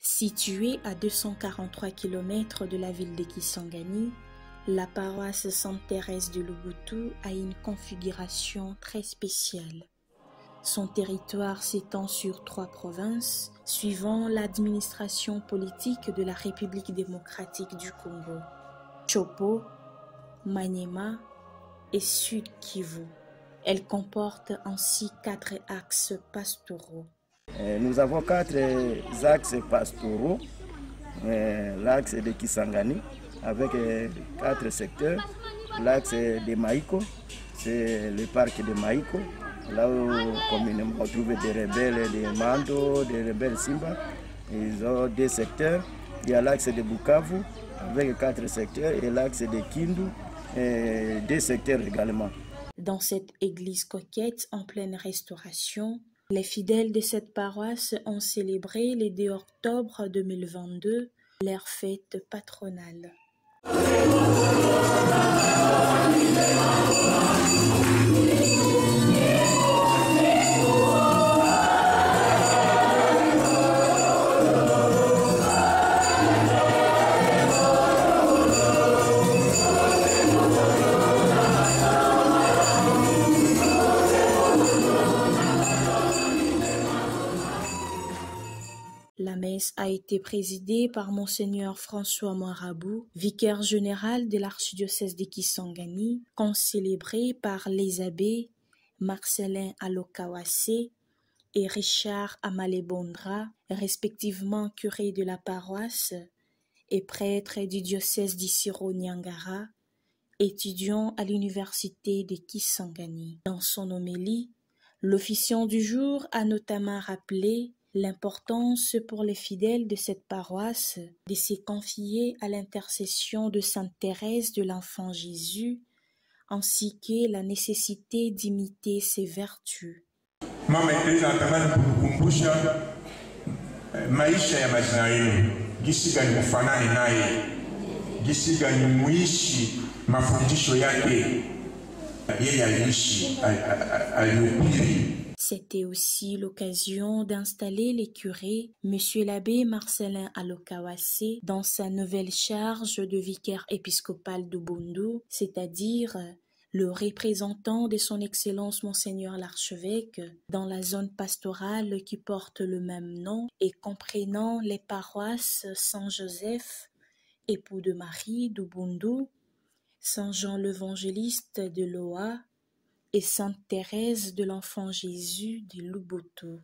Située à 243 km de la ville de Kisangani, la paroisse Sainte-Thérèse de Lubuntu a une configuration très spéciale. Son territoire s'étend sur 3 provinces, suivant l'administration politique de la République démocratique du Congo: Chopo, Maniema et Sud Kivu. Elle comporte ainsi 4 axes pastoraux. Nous avons 4 axes pastoraux. L'axe de Kisangani avec 4 secteurs. L'axe de Maïko, c'est le parc de Maïko, là où communément on trouve des rebelles de Mando, des rebelles Simba. Ils ont 2 secteurs. Il y a l'axe de Bukavu avec 4 secteurs et l'axe de Kindu, 2 secteurs également. Dans cette église coquette en pleine restauration, les fidèles de cette paroisse ont célébré le 2 octobre 2022 leur fête patronale. La messe a été présidée par Monseigneur François Marabou, vicaire général de l'archidiocèse de Kisangani, concélébré par les abbés Marcelin Alokawase et Richard Amalebondra, respectivement curés de la paroisse et prêtres du diocèse d'Isiro-Niangara, étudiant à l'université de Kisangani. Dans son homélie, l'officiant du jour a notamment rappelé l'importance pour les fidèles de cette paroisse de se confier à l'intercession de Sainte Thérèse de l'Enfant Jésus, ainsi que la nécessité d'imiter ses vertus. Mama Teresa anatamani kukumbusha maisha ya majina yenu, jinsi gani mfanane naye, jinsi gani muishi mafundisho yake. Yeye aliishi, alihubiri. C'était aussi l'occasion d'installer les curés, Monsieur l'abbé Marcelin Alokawase, dans sa nouvelle charge de vicaire épiscopal d'Ubundu, c'est-à-dire le représentant de son Excellence Monseigneur l'Archevêque dans la zone pastorale qui porte le même nom et comprenant les paroisses Saint-Joseph, époux de Marie d'Ubundu, Saint-Jean l'Évangéliste de Loa, et Sainte Thérèse de l'Enfant Jésus de Lubuntu.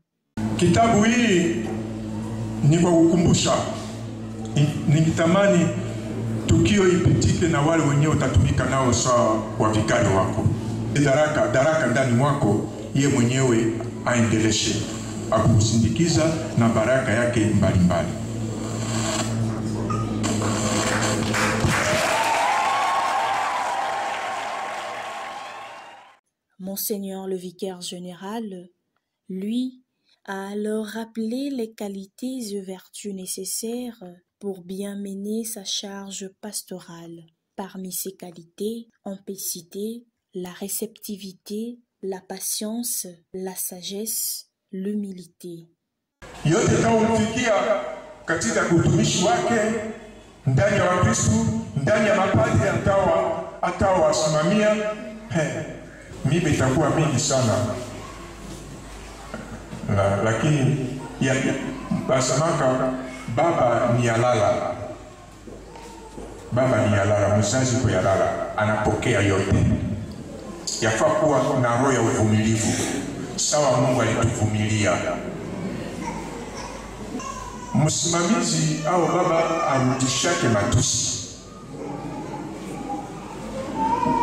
Kitabu hii ni kwa kukumbusha, ningitamani tukio ipitike na wale wenyewe utatumika nao sawa wa vikari wako. Daraka ndani mwako, ye mwenyewe aendeleshe, akusindikiza na baraka yake mbalimbali. Monseigneur le vicaire général, lui, a alors rappelé les qualités et vertus nécessaires pour bien mener sa charge pastorale. Parmi ces qualités, on peut citer la réceptivité, la patience, la sagesse, l'humilité. Yote kaufikia katika utumishi wake ndani ya Wakristo, ndani ya mapadri atawasimamia. Mibe itakuwa mingi sana, lakini basamaka baba ni yalala, mzazi kwa yalala, anapokea yote. Yafaa kuwa na roho ya uvumilivu, sawa Mungu alituvumilia. Msimamizi au baba arudishake matusi.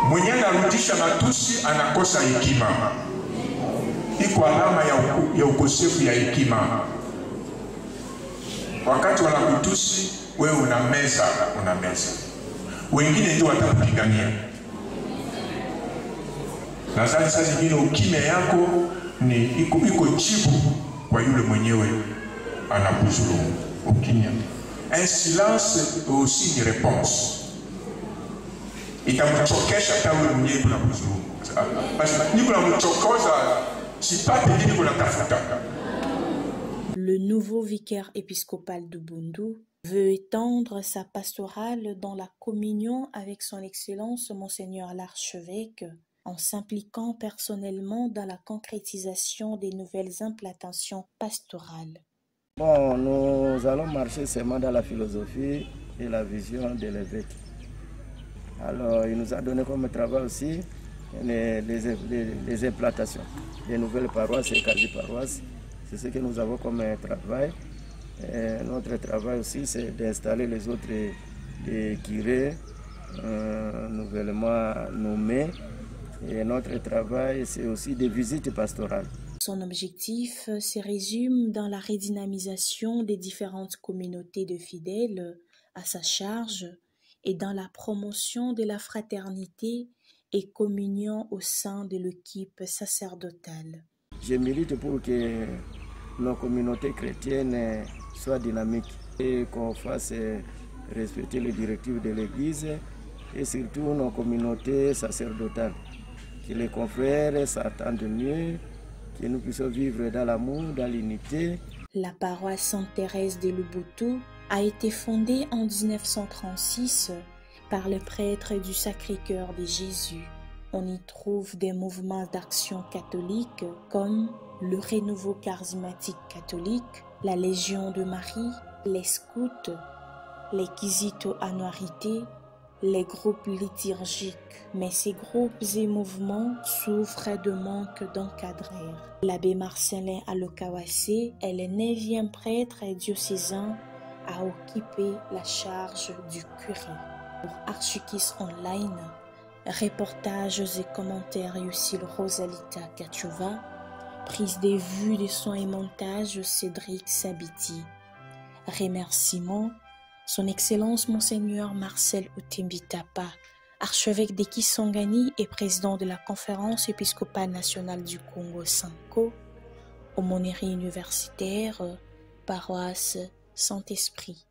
Mwenye anarudisha matusi anakosa hekima. Iko alama ya ukosefu ya hekima. Wakati wanakutusi, wewe unameza. Wengine ndio watakupigania. Nadhani sasa zingine ukimya yako ni iko jibu kwa yule mwenyewe anakudhulumu. Ukimya. Un silence est aussi une réponse. Itamchokesha tawe mwenyewe kuna kuzuru. Basi niko na mchokoza sipate nini kuna tafuta. Le nouveau vicaire épiscopal de Bundu veut étendre sa pastorale dans la communion avec son Excellence Monseigneur l'archevêque, en s'impliquant personnellement dans la concrétisation des nouvelles implantations pastorales. Bon, nous allons marcher seulement dans la philosophie et la vision de l'évêque. Alors, il nous a donné comme travail aussi les implantations, les nouvelles paroisses et quasi-paroisses. C'est ce que nous avons comme travail. Et notre travail aussi, c'est d'installer les autres curés nouvellement nommés. Et notre travail, c'est aussi des visites pastorales. Son objectif se résume dans la redynamisation des différentes communautés de fidèles à sa charge et dans la promotion de la fraternité et communion au sein de l'équipe sacerdotale. Je milite pour que nos communautés chrétiennes soient dynamiques et qu'on fasse respecter les directives de l'Église et surtout nos communautés sacerdotales. Que les confrères s'attendent mieux, que nous puissions vivre dans l'amour, dans l'unité. La paroisse Sainte-Thérèse de Lubutu a été fondée en 1936 par le prêtre du Sacré-Cœur de Jésus. On y trouve des mouvements d'action catholique comme le Renouveau charismatique catholique, la Légion de Marie, les scouts, les Quisito Annuarités, les groupes liturgiques. Mais ces groupes et mouvements souffrent de manque d'encadreurs. L'abbé Marcelin Alokawase est le 9e prêtre diocésain à occuper la charge du curé. Pour Archukis Online, reportages et commentaires Yusil Rosalita Kachova, prise de vue de son et montage Cédric Sabiti. Remerciements Son Excellence Monseigneur Marcel Utembitapa, archevêque de Kisangani et président de la Conférence épiscopale nationale du Congo Sanko, aumônerie universitaire, paroisse Saint-Esprit.